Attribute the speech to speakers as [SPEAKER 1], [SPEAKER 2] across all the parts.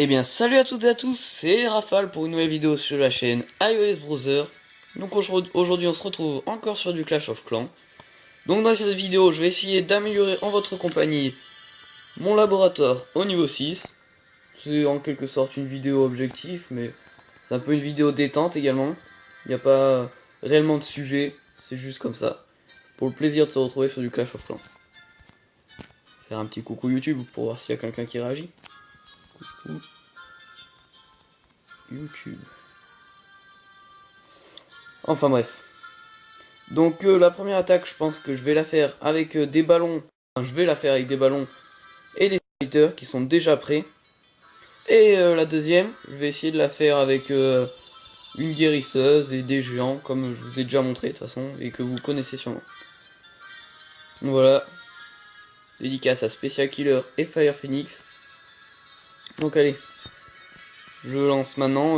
[SPEAKER 1] Eh bien salut à toutes et à tous, c'est Rafale pour une nouvelle vidéo sur la chaîne iOS Browser. Donc aujourd'hui on se retrouve encore sur du Clash of Clans. Donc dans cette vidéo je vais essayer d'améliorer en votre compagnie mon laboratoire au niveau 6. C'est en quelque sorte une vidéo objectif, mais c'est un peu une vidéo détente également. Il n'y a pas réellement de sujet, c'est juste comme ça. Pour le plaisir de se retrouver sur du Clash of Clans. Faire un petit coucou YouTube pour voir s'il y a quelqu'un qui réagit. Coucou YouTube. Enfin bref. Donc la première attaque, je pense que je vais la faire avec des ballons. Enfin, je vais la faire avec des ballons et des serviteurs qui sont déjà prêts. Et la deuxième, je vais essayer de la faire avec une guérisseuse et des géants, comme je vous ai déjà montré de toute façon, et que vous connaissez sûrement. Donc voilà. Dédicace à Special Killer et Fire Phoenix. Donc allez. Je lance maintenant.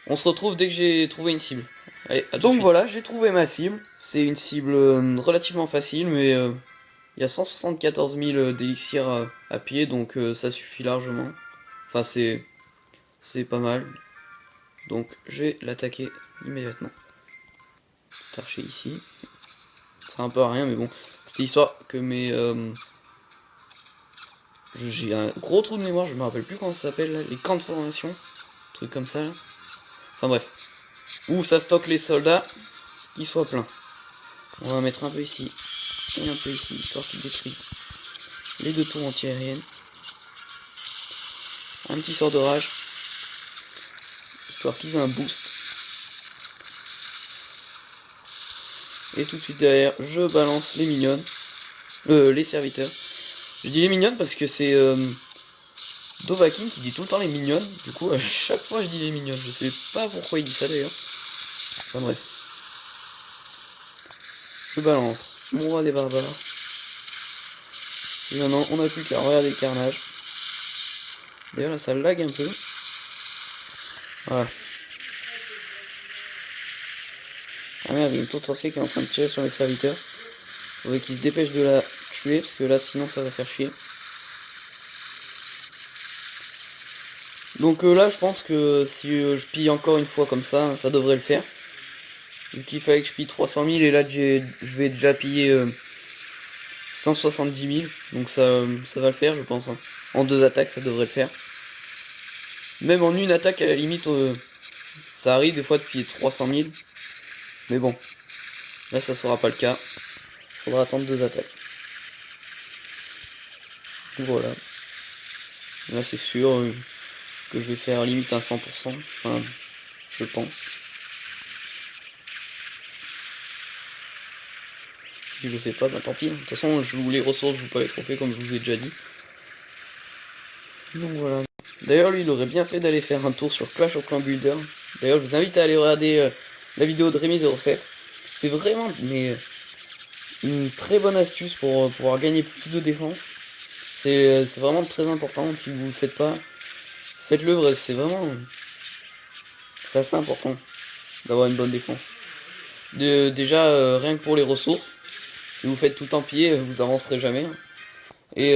[SPEAKER 1] On se retrouve dès que j'ai trouvé une cible. Allez, à tout de suite. Donc voilà, j'ai trouvé ma cible. C'est une cible relativement facile, mais il y a 174 000 d'élixirs à pied, donc ça suffit largement. Enfin, c'est pas mal. Donc je vais l'attaquer immédiatement. Archer ici. C'est un peu à rien, mais bon. C'était histoire que mes... j'ai un gros trou de mémoire, je me rappelle plus comment ça s'appelle, là, les camps de formation. Truc comme ça, là. Enfin bref. Où ça stocke les soldats qui soient pleins. On va mettre un peu ici et un peu ici, histoire qu'ils détruisent les deux tours anti-aériennes. Un petit sort d'orage, histoire qu'ils aient un boost. Et tout de suite derrière, je balance les mignonnes. Les serviteurs. Je dis les mignonnes parce que c'est Dovahkiin qui dit tout le temps les mignonnes. Du coup, à chaque fois je dis les mignonnes. Je sais pas pourquoi il dit ça d'ailleurs. Enfin bref. Je balance mon roi des barbares. Et maintenant, on n'a plus qu'à regarder le carnage. D'ailleurs, là, ça lag un peu. Voilà. Ah merde, il y a une tour sorcière qui est en train de tirer sur les serviteurs. Faudrait qu'ils se dépêchent de la tuer, parce que là, sinon, ça va faire chier. Donc là, je pense que si je pille encore une fois comme ça devrait le faire. Vu qu'il fallait que je pille 300 000, et là, je vais déjà piller 170 000. Donc ça va le faire, je pense. Hein. En deux attaques, ça devrait le faire. Même en une attaque, à la limite, ça arrive des fois de piller 300 000. Mais bon, là, ça sera pas le cas. Faudra attendre deux attaques. Voilà. Là, c'est sûr que je vais faire limite un 100%. Enfin, je pense. Si je le fais pas, bah tant pis. De toute façon, je joue les ressources, je joue pas les trophées comme je vous ai déjà dit. Donc voilà. D'ailleurs, lui, il aurait bien fait d'aller faire un tour sur Clash of Clans Builder. D'ailleurs, je vous invite à aller regarder la vidéo de Rémi07. C'est vraiment une très bonne astuce pour pouvoir gagner plus de défense. C'est vraiment très important. Si vous le faites pas, faites-le. C'est vraiment... C'est assez important d'avoir une bonne défense. Déjà, rien que pour les ressources, si vous faites tout en pied, vous avancerez jamais. Et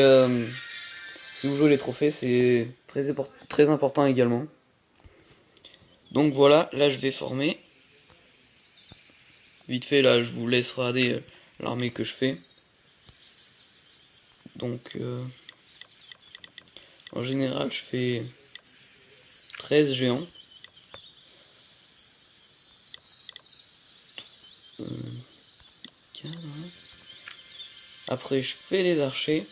[SPEAKER 1] si vous jouez les trophées, c'est très important également. Donc voilà, là je vais former. Vite fait, là je vous laisse regarder l'armée que je fais. Donc en général, je fais 13 géants. Après, je fais les archers.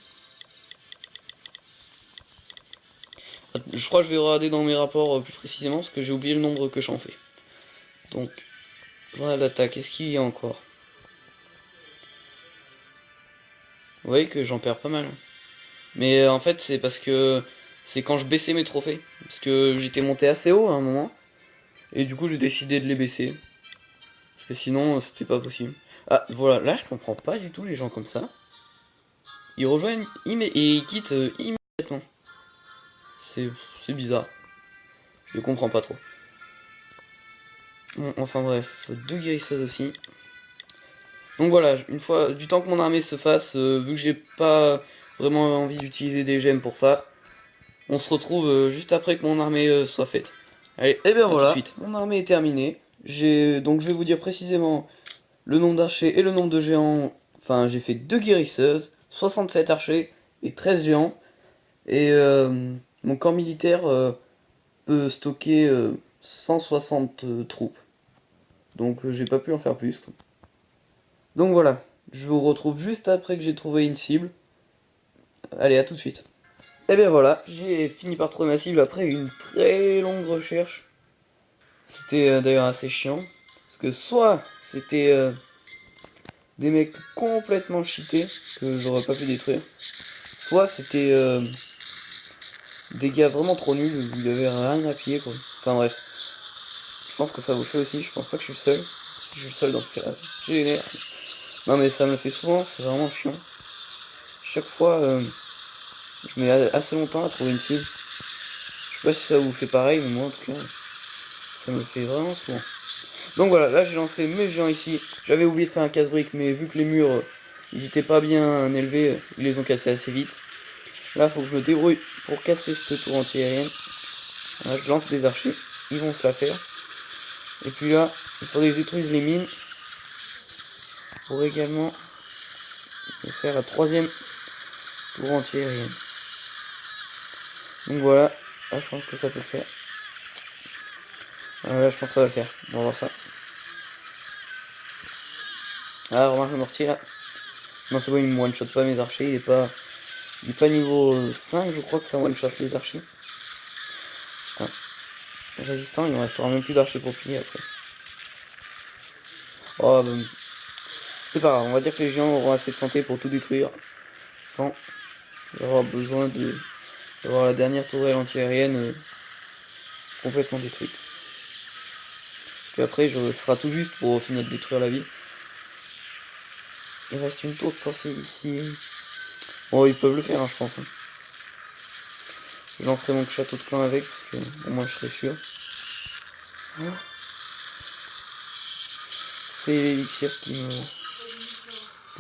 [SPEAKER 1] Je crois que je vais regarder dans mes rapports plus précisément parce que j'ai oublié le nombre que j'en fais. Donc, voilà l'attaque. Est-ce qu'il y a encore? Vous voyez que j'en perds pas mal. Mais en fait, c'est parce que c'est quand je baissais mes trophées. Parce que j'étais monté assez haut à un moment. Et du coup, j'ai décidé de les baisser. Parce que sinon, c'était pas possible. Ah, voilà. Là, je comprends pas du tout les gens comme ça. Ils rejoignent et ils quittent immédiatement. C'est bizarre. Je comprends pas trop. Bon, enfin bref, deux guérisseuses aussi. Donc voilà, une fois, du temps que mon armée se fasse, vu que j'ai pas vraiment envie d'utiliser des gemmes pour ça, on se retrouve juste après que mon armée soit faite. Allez, et bien voilà, mon armée est terminée. Donc je vais vous dire précisément le nombre d'archers et le nombre de géants. Enfin, j'ai fait 2 guérisseuses, 67 archers et 13 géants. Et mon corps militaire peut stocker 160 troupes. Donc j'ai pas pu en faire plus, quoi. Donc voilà, je vous retrouve juste après que j'ai trouvé une cible. Allez, à tout de suite. Et bien voilà, j'ai fini par trouver ma cible après une très longue recherche. C'était d'ailleurs assez chiant. Parce que soit c'était des mecs complètement cheatés que j'aurais pas pu détruire. Soit c'était des gars vraiment trop nuls où il y avait rien à piller, quoi. Enfin bref. Je pense que ça vous fait aussi, je pense pas que je suis le seul. Si je suis le seul dans ce cas-là, j'ai l'air. Non mais ça me le fait souvent, c'est vraiment chiant. Chaque fois, je mets assez longtemps à trouver une cible. Je sais pas si ça vous fait pareil, mais moi en tout cas, ça me le fait vraiment souvent. Donc voilà, là j'ai lancé mes géants ici. J'avais oublié de faire un casse-brique, mais vu que les murs, ils étaient pas bien élevés, ils les ont cassés assez vite. Là, faut que je me débrouille pour casser cette tour anti-aérienne. Voilà, je lance des archers, ils vont se la faire. Et puis là, il faudrait que je détruise les mines pour également faire la 3e tour anti-aérienne. Donc voilà, là je pense que ça peut le faire. Là je pense que ça va le faire, on va voir ça. Ah, remarque le mortier là. Non, c'est bon, il me one-shot pas mes archers, il est pas niveau 5, je crois que ça one-shot les archers. Ah. Résistant, il ne restera même plus d'archers pour plier après. Oh, ben, c'est pas grave, on va dire que les géants auront assez de santé pour tout détruire sans avoir besoin d'avoir la dernière tourelle anti-aérienne complètement détruite. Puis après, ce sera tout juste pour finir de détruire la ville. Il reste une tour de sorcier ici. Bon, ils peuvent le faire, hein, je pense. Hein. Je lancerai mon château de clan avec, parce que au moins je serai sûr. C'est l'élixir que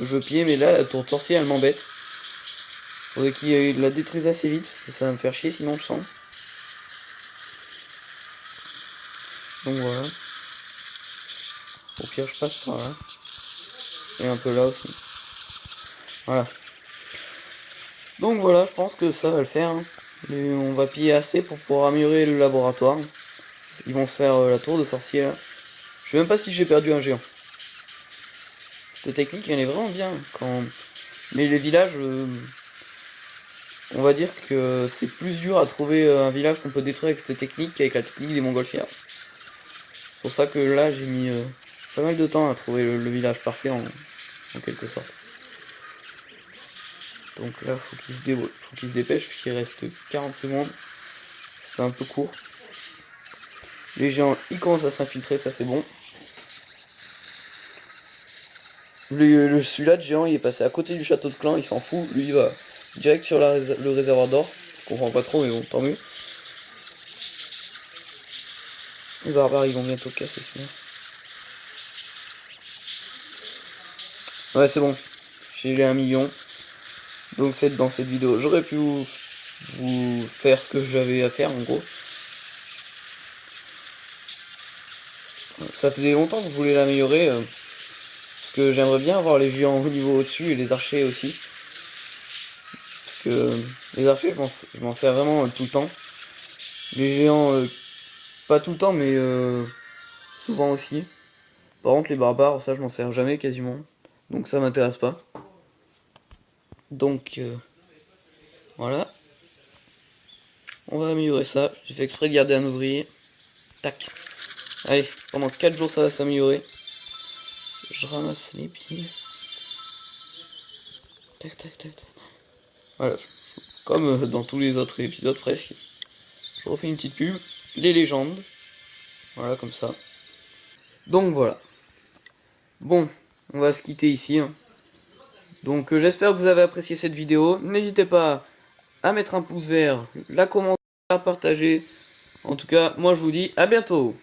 [SPEAKER 1] je veux piller, mais là, la tour de sorcier, elle m'embête. Faudrait qu'il la détruise assez vite, parce que ça va me faire chier, sinon je sens. Donc voilà. Au pire, je passe par là. Et un peu là aussi. Voilà. Donc voilà, je pense que ça va le faire. Hein. Et on va piller assez pour pouvoir améliorer le laboratoire. Ils vont faire la tour de sorcier là. Je sais même pas si j'ai perdu un géant. Cette technique elle est vraiment bien. Mais les villages, on va dire que c'est plus dur à trouver un village qu'on peut détruire avec cette technique qu'avec la technique des montgolfières. C'est pour ça que là j'ai mis pas mal de temps à trouver le village parfait en quelque sorte. Donc là faut qu'il se dépêche puisqu'il reste 40 secondes. C'est un peu court. Les géants ils commencent à s'infiltrer, ça c'est bon. Celui-là de géant il est passé à côté du château de clan, il s'en fout, lui il va direct sur le réservoir d'or. Je comprends pas trop mais bon, tant mieux. Les barbares ils vont bientôt casser celui-là. Ouais c'est bon, j'ai 1 million. Donc dans cette vidéo, j'aurais pu vous faire ce que j'avais à faire en gros. Ça faisait longtemps que je voulais l'améliorer. Parce que j'aimerais bien avoir les géants au niveau au-dessus et les archers aussi. Parce que les archers, je m'en sers vraiment tout le temps. Les géants, pas tout le temps, mais souvent aussi. Par contre, les barbares, ça, je m'en sers jamais quasiment. Donc ça m'intéresse pas. Donc, voilà. On va améliorer ça. J'ai fait exprès de garder un ouvrier. Tac. Allez, pendant 4 jours, ça va s'améliorer. Je ramasse les pièces. Tac, tac, tac, tac. Voilà. Comme dans tous les autres épisodes presque. Je refais une petite pub. Les légendes. Voilà, comme ça. Donc voilà. Bon, on va se quitter ici. Hein. Donc j'espère que vous avez apprécié cette vidéo. N'hésitez pas à mettre un pouce vert, la commenter, à partager. En tout cas, moi je vous dis à bientôt.